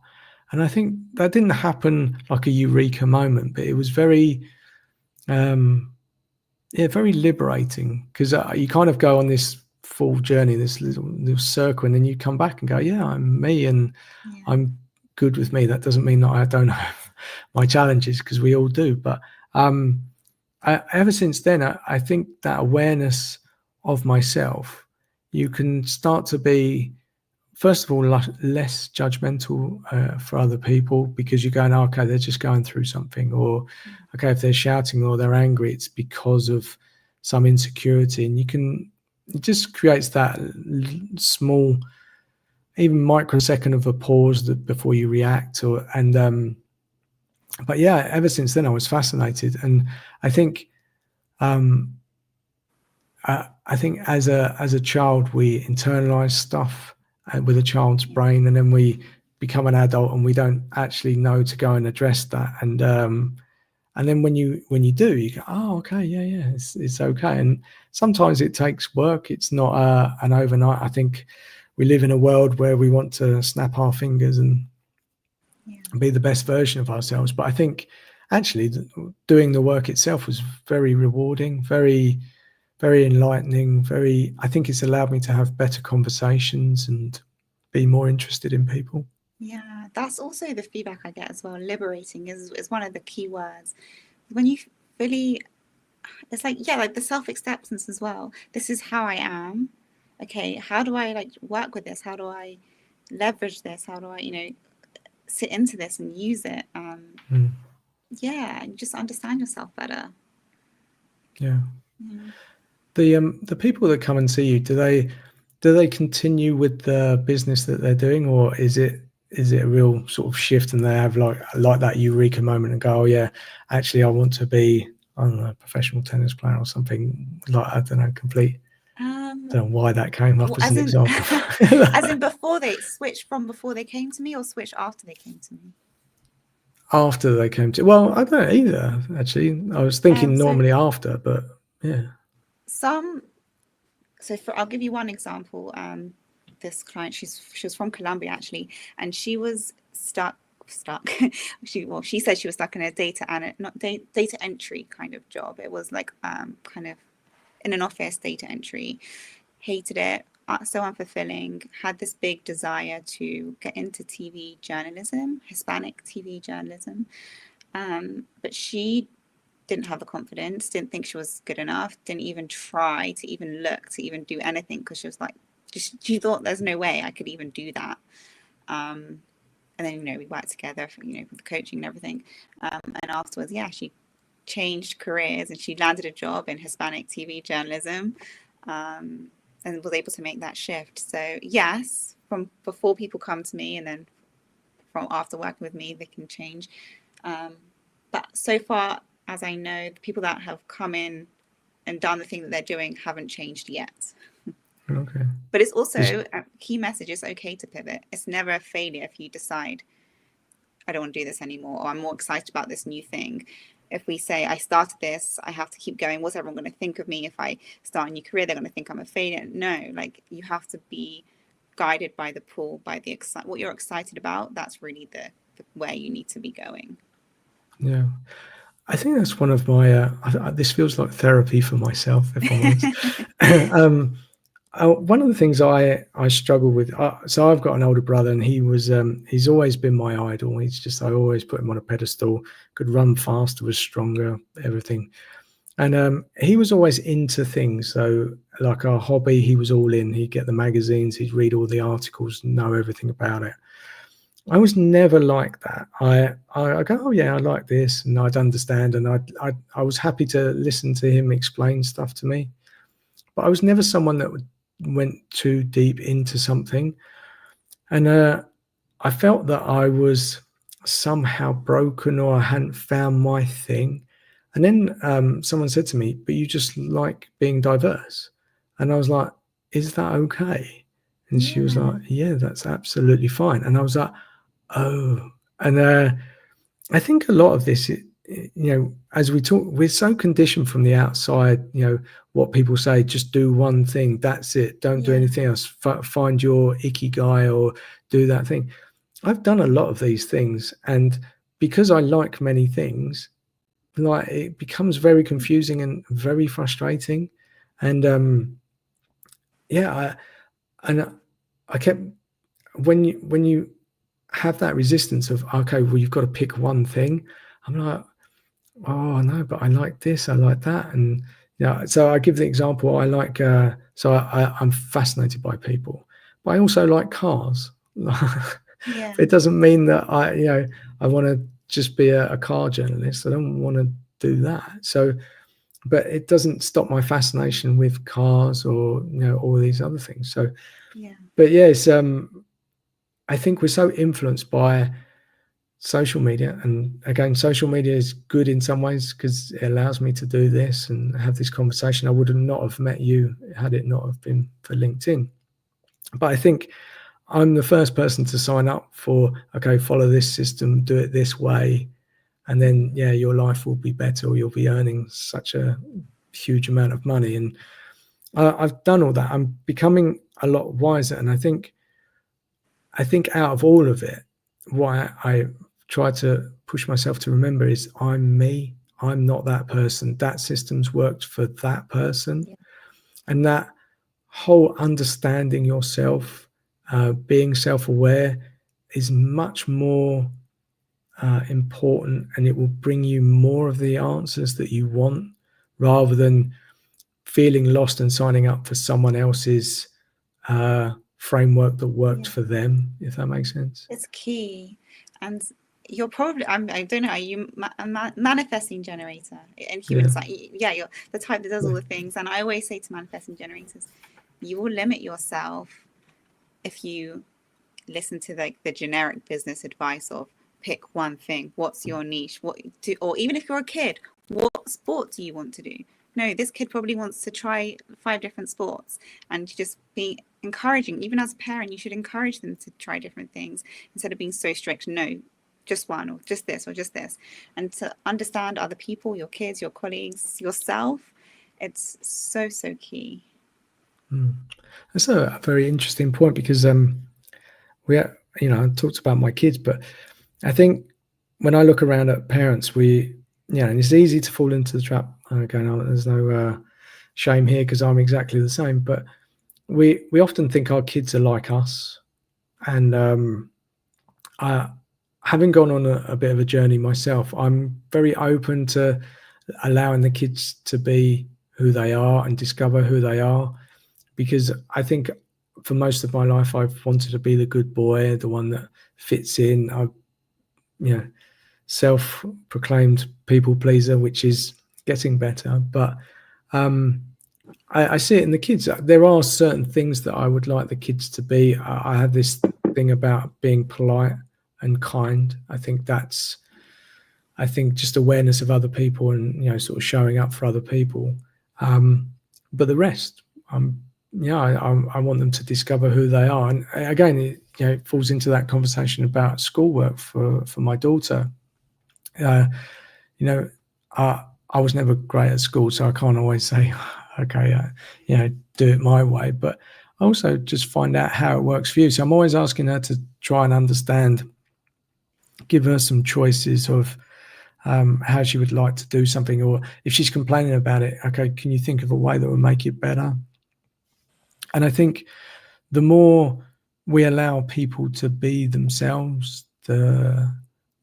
And I think that didn't happen like a eureka moment, but it was um, very liberating, because you kind of go on this full journey, this little circle, and then you come back and go, yeah, I'm me, and I'm good with me. That doesn't mean that I don't have my challenges, because we all do. But ever since then, I think that awareness of myself, you can start to be, first of all, less judgmental for other people, because you're going, oh, okay, they're just going through something, or okay, if they're shouting or they're angry, it's because of some insecurity. And it just creates that small, even microsecond of a pause before you react. But yeah, ever since then, I was fascinated. And I think, um, I think as a child, we internalize stuff with a child's brain, and then we become an adult, and we don't actually know to go and address that. And then when you do, you go, oh, okay, yeah, it's okay. And sometimes it takes work. It's not an overnight. I think we live in a world where we want to snap our fingers and be the best version of ourselves. But I think actually doing the work itself was very rewarding, very enlightening. I think it's allowed me to have better conversations and be more interested in people. Yeah, that's also the feedback I get as well. Liberating is one of the key words. When you fully, it's like, yeah, like the self-acceptance as well. This is how I am. Okay, how do I like work with this? How do I leverage this? How do I, sit into this and use it? Yeah, and just understand yourself better. Yeah. Yeah. The people that come and see you, do they continue with the business that they're doing, or is it a real sort of shift and they have like that eureka moment and go, oh yeah, actually I want to be, I don't know, a professional tennis player or something, like, I don't know, complete. Um, Don't know why that came up well, as an example. as in before they switched from before they came to me, or switched after they came to me? After they came to, well, I don't know either, actually. I was thinking So normally after, but yeah. some, I'll give you one example. This client, she was from Colombia actually, and she was stuck. She said she was stuck in a data entry kind of job. It was like kind of in an office, data entry. Hated it, so unfulfilling. Had this big desire to get into TV journalism, Hispanic TV journalism, but she didn't have the confidence, didn't think she was good enough, didn't even try to even look to even do anything, because she was like, she thought there's no way I could even do that. And then, we worked together for, with the coaching and everything. And afterwards, yeah, she changed careers and she landed a job in Hispanic TV journalism, and was able to make that shift. So yes, from before people come to me, and then from after working with me, they can change. But so far, as I know, the people that have come in and done the thing that they're doing haven't changed yet. Okay. But it's also a key message: it's okay to pivot. It's never a failure if you decide, I don't want to do this anymore, or I'm more excited about this new thing. If we say, I started this, I have to keep going, what's everyone going to think of me? If I start a new career, they're going to think I'm a failure. No, like, you have to be guided by the pull, by the what you're excited about. That's really the where you need to be going. Yeah. I think that's one of my, this feels like therapy for myself, if I'm honest. One of the things I struggle with, so I've got an older brother, and he's always been my idol. I always put him on a pedestal. Could run faster, was stronger, everything. And he was always into things. So like our hobby, he was all in. He'd get the magazines, he'd read all the articles, know everything about it. I was never like that. I go, oh yeah, I like this, and I'd understand, and I was happy to listen to him explain stuff to me. But I was never someone that went too deep into something. And I felt that I was somehow broken, or I hadn't found my thing. And then someone said to me, but you just like being diverse. And I was like, is that okay? And she was like, yeah, that's absolutely fine. And I was like, oh. And I think a lot of this, as we talk, we're so conditioned from the outside, what people say, just do one thing, that's it, don't do anything else, find your ikigai or do that thing. I've done a lot of these things, and because I like many things, like, it becomes very confusing and very frustrating. And I kept, when you have that resistance of, okay, well, you've got to pick one thing, I'm like, oh no, but I like this, I like that. And so I give the example, I like I'm fascinated by people, but I also like cars. Yeah. It doesn't mean that I want to just be a car journalist. I don't want to do that. So, but it doesn't stop my fascination with cars or all these other things. So Yeah. but yes, I think we're so influenced by social media, and again, social media is good in some ways because it allows me to do this and have this conversation. I would not have met you had it not have been for LinkedIn. But I think I'm the first person to sign up for, okay, follow this system, do it this way, and then your life will be better, or you'll be earning such a huge amount of money. And I've done all that. I'm becoming a lot wiser, and I think out of all of it, what I try to push myself to remember is, I'm me. I'm not that person. That system's worked for that person. Yeah. And that whole understanding yourself, being self-aware, is much more important, and it will bring you more of the answers that you want, rather than feeling lost and signing up for someone else's framework that worked for them, if that makes sense. It's key. And you're probably, I don't know, are you a manifesting generator? And Yeah. humans, like, yeah, you're the type that does all the things. And I always say to manifesting generators, you will limit yourself if you listen to like the generic business advice of pick one thing. What's your niche? Or even if you're a kid, what sport do you want to do? No, this kid probably wants to try 5 different sports, and just be encouraging. Even as a parent, you should encourage them to try different things instead of being so strict. No, just one, or just this, or just this. And to understand other people, your kids, your colleagues, yourself, it's so, so key. That's a very interesting point, because we, I talked about my kids, but I think when I look around at parents, and it's easy to fall into the trap. Going on, there's no shame here, because I'm exactly the same. But we often think our kids are like us, and having gone on a bit of a journey myself, I'm very open to allowing the kids to be who they are and discover who they are, because I think for most of my life I've wanted to be the good boy, the one that fits in. Self-proclaimed people pleaser, which is getting better, but I see it in the kids. There are certain things that I would like the kids to be. I have this thing about being polite and kind. I think just awareness of other people, and sort of showing up for other people. But the rest, I want them to discover who they are. And again, it falls into that conversation about schoolwork for my daughter. I was never great at school, so I can't always say, okay, do it my way. But I also just find out how it works for you. So I'm always asking her to try and understand, give her some choices of how she would like to do something, or if she's complaining about it, okay, can you think of a way that would make it better? And I think the more we allow people to be themselves, the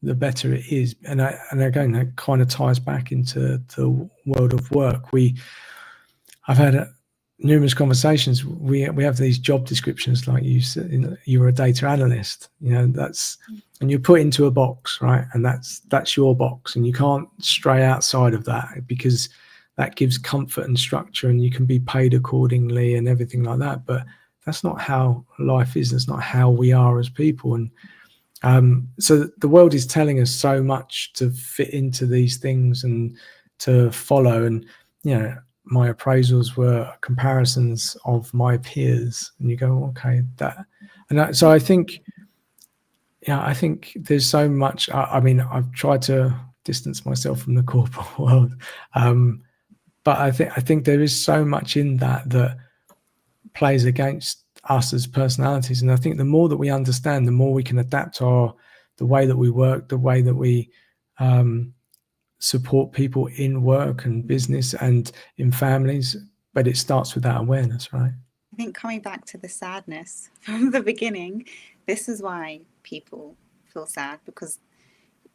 better it is. And again, that kind of ties back into the world of work. I've had numerous conversations. We have these job descriptions, like you said, you're a data analyst. And you're put into a box, right? And that's your box, and you can't stray outside of that, because that gives comfort and structure, and you can be paid accordingly and everything like that. But that's not how life is. That's not how we are as people. And so the world is telling us so much to fit into these things and to follow. And my appraisals were comparisons of my peers, and you go, okay, so I think there's so much. I've tried to distance myself from the corporate world, but I think there is so much in that plays against us as personalities. And I think the more that we understand, the more we can adapt the way that we work, the way that we support people in work and business and in families. But it starts with that awareness, right? I think coming back to the sadness from the beginning, this is why people feel sad, because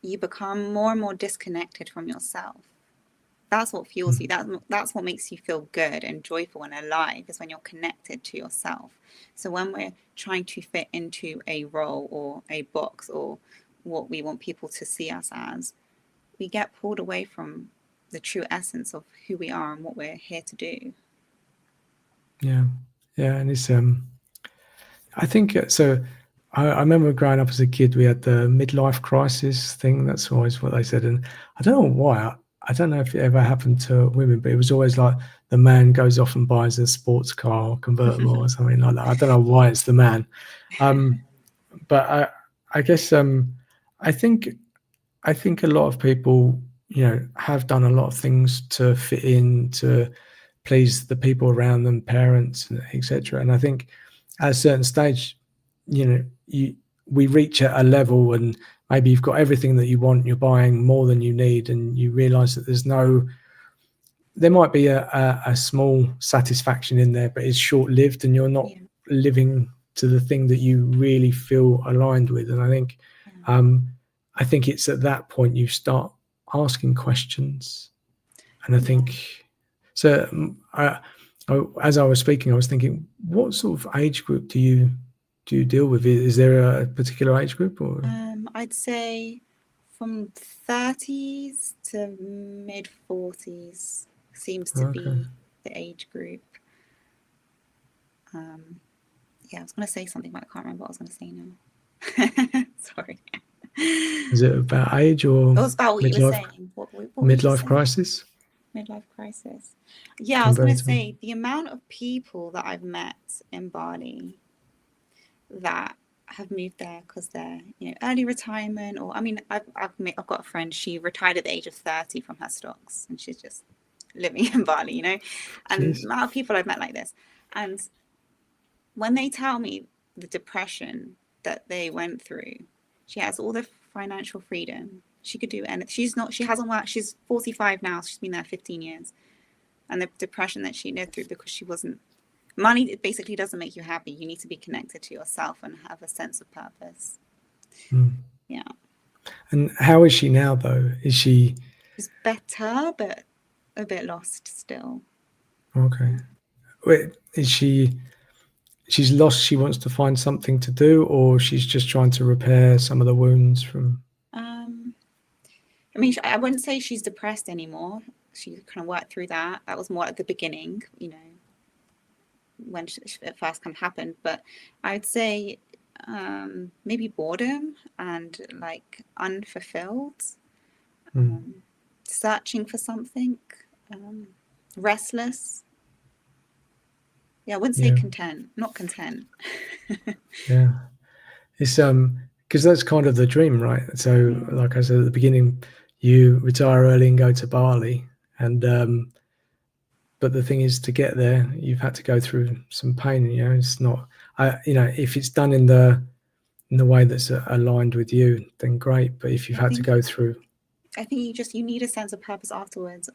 you become more and more disconnected from yourself. That's what fuels you. That's what makes you feel good and joyful and alive, is when you're connected to yourself. So when we're trying to fit into a role or a box or what we want people to see us as, we get pulled away from the true essence of who we are and what we're here to do. Yeah, and it's I think so. I remember growing up as a kid, we had the midlife crisis thing. That's always what they said, and I don't know why. I don't know if it ever happened to women, but it was always like the man goes off and buys a sports car or convertible or something like that. I don't know why it's the man, but I guess I think a lot of people have done a lot of things to fit in, to please the people around them, parents, etc. And I think at a certain stage, we reach a level, and maybe you've got everything that you want, you're buying more than you need, and you realize that there might be a small satisfaction in there, but it's short-lived, and you're not living to the thing that you really feel aligned with. And I think it's at that point you start asking questions. And I think so. As I was speaking, I was thinking, what sort of age group do you deal with? Is there a particular age group, or? I'd say from 30s to mid 40s seems to Okay. be the age group. Yeah, I was going to say something, but I can't remember what I was going to say now. Sorry. Is it about age or It was about what you were midlife saying. What were you midlife saying? crisis? Midlife crisis. Yeah, I was going to Convertible. say the amount of people that I've met in Bali that have moved there because they're, you know, early retirement, or I mean, I've got a friend, she retired at the age of 30 from her stocks, and she's just living in Bali, you know. And Jeez. the amount of people I've met like this, and when they tell me the depression that they went through, she has all the financial freedom. She could do anything. She hasn't worked. She's 45 now. She's been there 15 years. And the depression that she lived through because she wasn't, money basically doesn't make you happy. You need to be connected to yourself and have a sense of purpose. Yeah. And how is she now, though? Is she She's better, but a bit lost still. okay? Wait, is she's lost? She wants to find something to do, or she's just trying to repair some of the wounds from. I mean, I wouldn't say she's depressed anymore. She kind of worked through that. That was more at the beginning, you know, when it first kind of happened. But I'd say maybe boredom and like unfulfilled, searching for something, restless. Yeah, I wouldn't say content, not content. Yeah, it's because that's kind of the dream, right? So, like I said at the beginning, you retire early and go to Bali, and but the thing is, to get there, you've had to go through some pain. You know, it's not, you know, if it's done in the way that's aligned with you, then great. But if you've had to go through, I think you need a sense of purpose afterwards.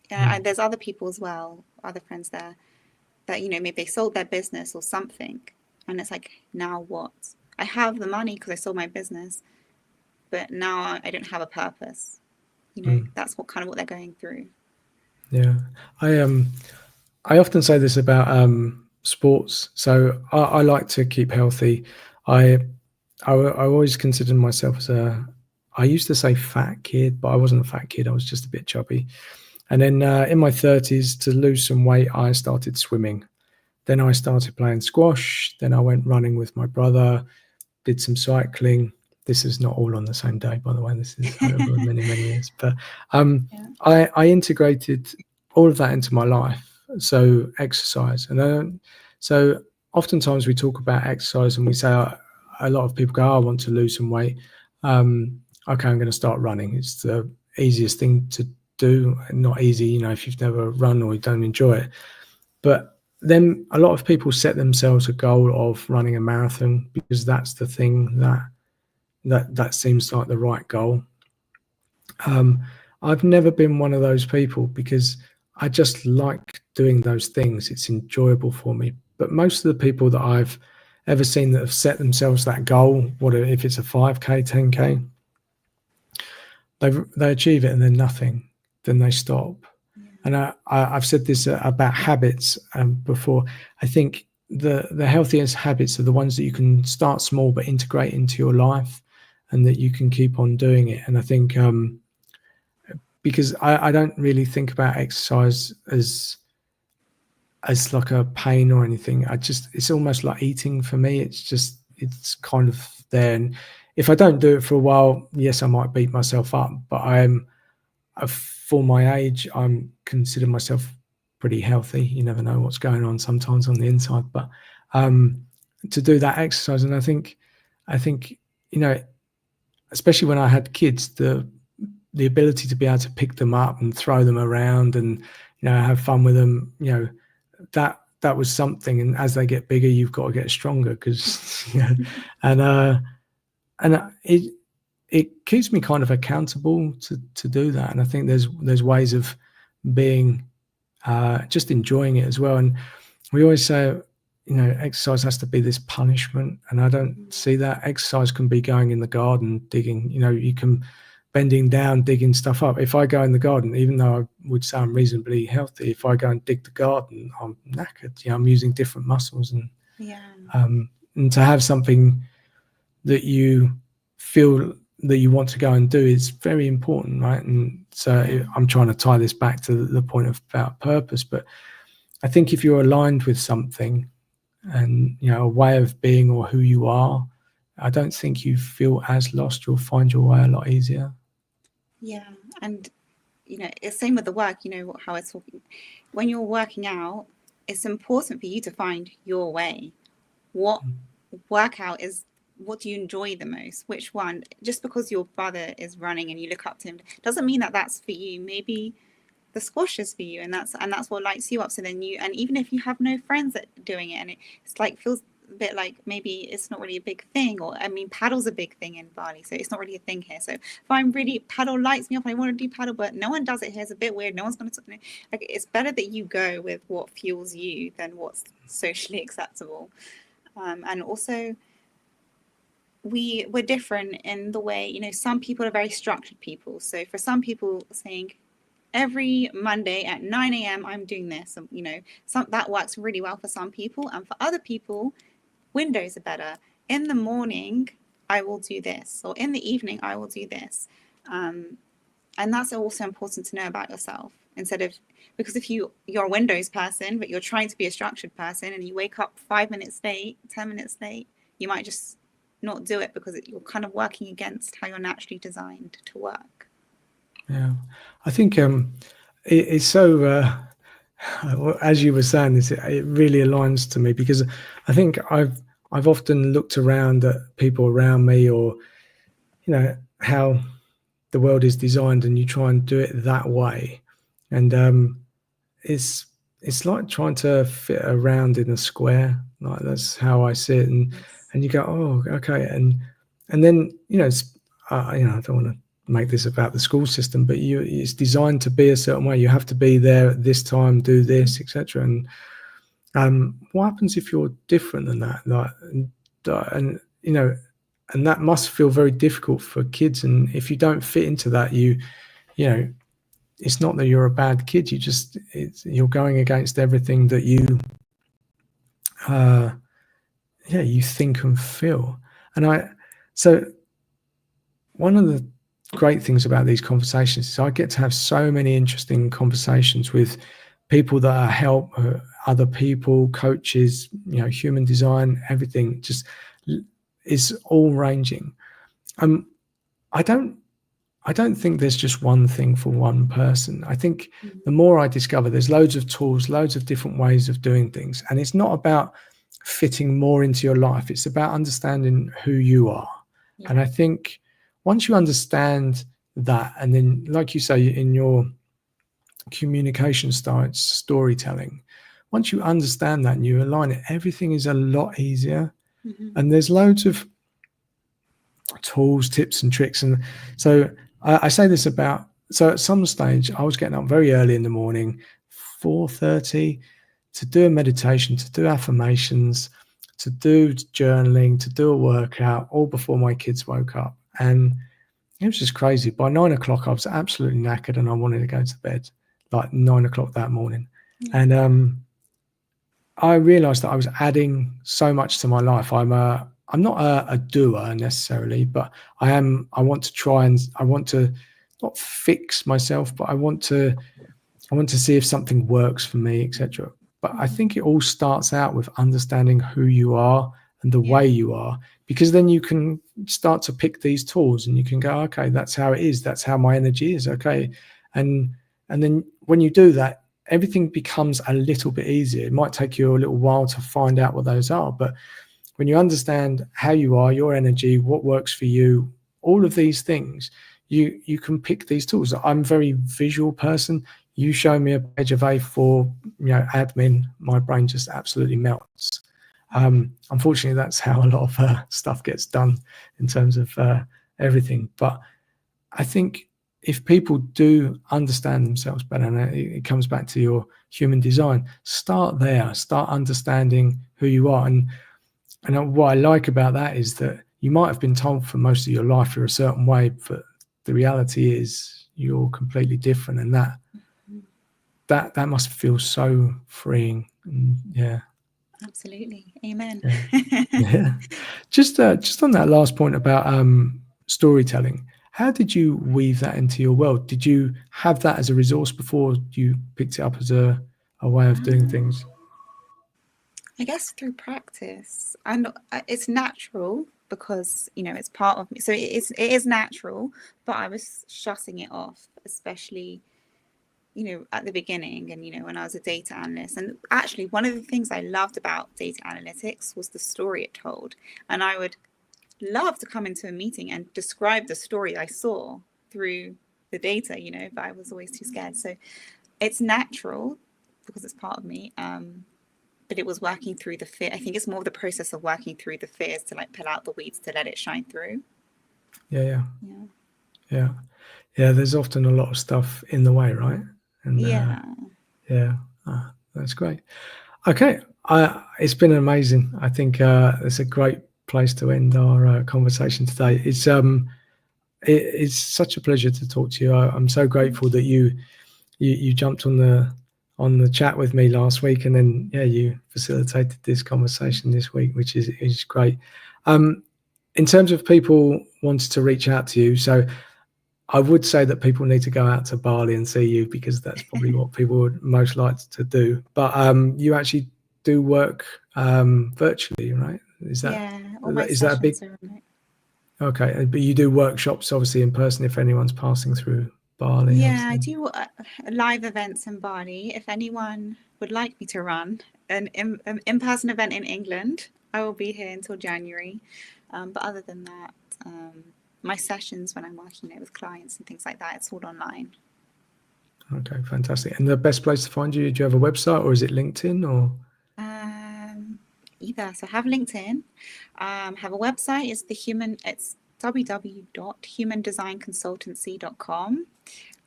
Yeah, there's other people as well, other friends there, that, you know, maybe they sold their business or something, and it's like, now what? I have the money because I sold my business, but now I don't have a purpose. You know, that's what they're going through. Yeah, I often say this about sports. So I like to keep healthy. I always considered myself as I used to say fat kid, but I wasn't a fat kid. I was just a bit chubby. And then in my 30s, to lose some weight, I started swimming. Then I started playing squash. Then I went running with my brother, did some cycling. This is not all on the same day, by the way. This is over many, many years. But I integrated all of that into my life. So exercise. And so oftentimes we talk about exercise and we say, a lot of people go, I want to lose some weight. Okay, I'm going to start running. It's the easiest thing to do. Not easy, you know, if you've never run or you don't enjoy it. But then a lot of people set themselves a goal of running a marathon because that's the thing that seems like the right goal. I've never been one of those people because I just like doing those things. It's enjoyable for me. But most of the people that I've ever seen that have set themselves that goal, if it's a 5K, 10K, they achieve it and then nothing, then they stop. And I've said this about habits before. I think the healthiest habits are the ones that you can start small but integrate into your life, and that you can keep on doing it. And I think because I don't really think about exercise as like a pain or anything. It's almost like eating for me. It's kind of there. And if I don't do it for a while, yes, I might beat myself up, but for my age, I'm consider myself pretty healthy. You never know what's going on sometimes on the inside, but to do that exercise, and I think, you know, especially when I had kids, the ability to be able to pick them up and throw them around and, you know, have fun with them, you know, that was something. And as they get bigger, you've got to get stronger because, you know, and it keeps me kind of accountable to do that. And I think there's ways of being just enjoying it as well. And we always say, you know, exercise has to be this punishment, and I don't see that. Exercise can be going in the garden, digging, you know, you can bending down, digging stuff up. If I go in the garden, even though I would say I'm reasonably healthy, if I go and dig the garden, I'm knackered. You know, I'm using different muscles, and to have something that you feel that you want to go and do is very important, right? And so I'm trying to tie this back to the point of about purpose, but I think if you're aligned with something and, you know, a way of being or who you are, I don't think you feel as lost. You'll find your way a lot easier. Yeah. And, you know, it's same with the work, you know, how I was talking. When you're working out, it's important for you to find your way. What workout is, what do you enjoy the most? Which one? Just because your brother is running and you look up to him doesn't mean that that's for you. Maybe the squash is for you, and that's what lights you up. So then you, and even if you have no friends that doing it, and it's like feels a bit like maybe it's not really a big thing, or I mean, paddle's a big thing in Bali, so it's not really a thing here. So if I'm really, paddle lights me up, I want to do paddle, but no one does it here. It's a bit weird. No one's going to, like, it's better that you go with what fuels you than what's socially acceptable. And also, we're different in the way, you know, some people are very structured people. So for some people, saying every Monday at 9 a.m. I'm doing this, you know, that works really well for some people, and for other people, windows are better. In the morning, I will do this, or in the evening, I will do this. And that's also important to know about yourself, instead of, because if you're a windows person, but you're trying to be a structured person, and you wake up 5 minutes late, 10 minutes late, you might just not do it because you're kind of working against how you're naturally designed to work. Yeah, I think it's so. As you were saying this, it really aligns to me, because I think I've often looked around at people around me, or, you know, how the world is designed, and you try and do it that way, and it's like trying to fit a round in a square. Like, that's how I see it, and you go, oh, okay, and then, you know, you know, I don't want to make this about the school system, but it's designed to be a certain way. You have to be there at this time, do this, etc. And what happens if you're different than that? Like, and you know, and that must feel very difficult for kids. And if you don't fit into that, you know, it's not that you're a bad kid. You're going against everything that you you think and feel. And so one of the great things about these conversations is I get to have so many interesting conversations with people that help other people, coaches, you know, human design, everything just is all ranging. I don't think there's just one thing for one person. I think the more I discover, there's loads of tools, loads of different ways of doing things. And it's not about fitting more into your life. It's about understanding who you are. Yeah. And I think once you understand that, and then, like you say, in your communication style, it's storytelling. Once you understand that and you align it, everything is a lot easier. And there's loads of tools, tips and tricks. And so I say this about, so at some stage I was getting up very early in the morning, 4:30, to do a meditation, to do affirmations, to do journaling, to do a workout, all before my kids woke up. And it was just crazy. By 9 o'clock I was absolutely knackered and I wanted to go to bed, like 9 o'clock that morning. And I realized that I was adding so much to my life. I'm not a doer necessarily, but I want to try, and I want to not fix myself, but I want to see if something works for me, etc. But I think it all starts out with understanding who you are and the way you are, because then you can start to pick these tools and you can go, okay, that's how it is. That's how my energy is. Okay. And then when you do that, everything becomes a little bit easier. It might take you a little while to find out what those are, but when you understand how you are, your energy, what works for you, all of these things, you can pick these tools. I'm a very visual person. You show me a page of A4, you know, admin, my brain just absolutely melts. Unfortunately, that's how a lot of stuff gets done in terms of everything. But I think if people do understand themselves better, and it comes back to your human design, start there, start understanding who you are. And what I like about that is that you might have been told for most of your life you're a certain way, but the reality is you're completely different, and that must feel so freeing. And Absolutely. Amen. Yeah. Just on that last point about storytelling. How did you weave that into your world? Did you have that as a resource before you picked it up as a way of doing things? I guess through practice, and it's natural because it's part of me. So it is natural, but I was shutting it off, especially at the beginning, and when I was a data analyst. And actually, one of the things I loved about data analytics was the story it told, and I would love to come into a meeting and describe the story I saw through the data, but I was always too scared. So it's natural because it's part of me. But it was working through the fear. I think it's more of the process of working through the fears to pull out the weeds to let it shine through. Yeah. There's often a lot of stuff in the way, right? And that's great. Okay, it's been amazing. I think it's a great place to end our conversation today. It's such a pleasure to talk to you. I'm so grateful that you jumped on the chat with me last week, and then you facilitated this conversation this week, which is great. In terms of people wanting to reach out to you, so I would say that people need to go out to Bali and see you, because that's probably what people would most like to do. But you actually do work virtually, right? All my is that a big? sessions are remote. Okay, but you do workshops obviously in person if anyone's passing through Bali. Yeah, I do live events in Bali. If anyone would like me to run an in-person event in England, I will be here until January. But other than that, my sessions when I'm working with clients and things like that, it's all online. Okay, fantastic. And the best place to find you, do you have a website, or is it LinkedIn, or? Either. So I have LinkedIn, have a website. It's www.humandesignconsultancy.com,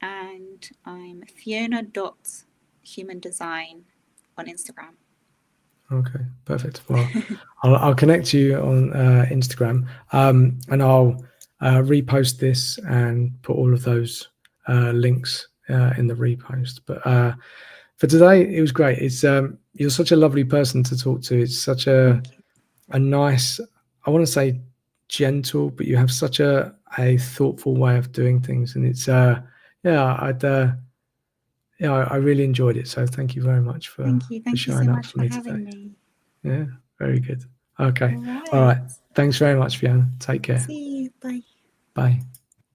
and I'm Fiona.humandesign on Instagram. Okay, perfect. Well, I'll connect you on Instagram, and I'll repost this and put all of those links in the repost. But for today, it was great. It's you're such a lovely person to talk to. It's such a nice, I want to say gentle, but you have such a thoughtful way of doing things, and it's I really enjoyed it. So thank you very much for Thank you showing so up much for for me having today. me. Yeah, very good. Okay. All All right. right. Thanks very much, Fiona. Take care. See you. Bye. Bye.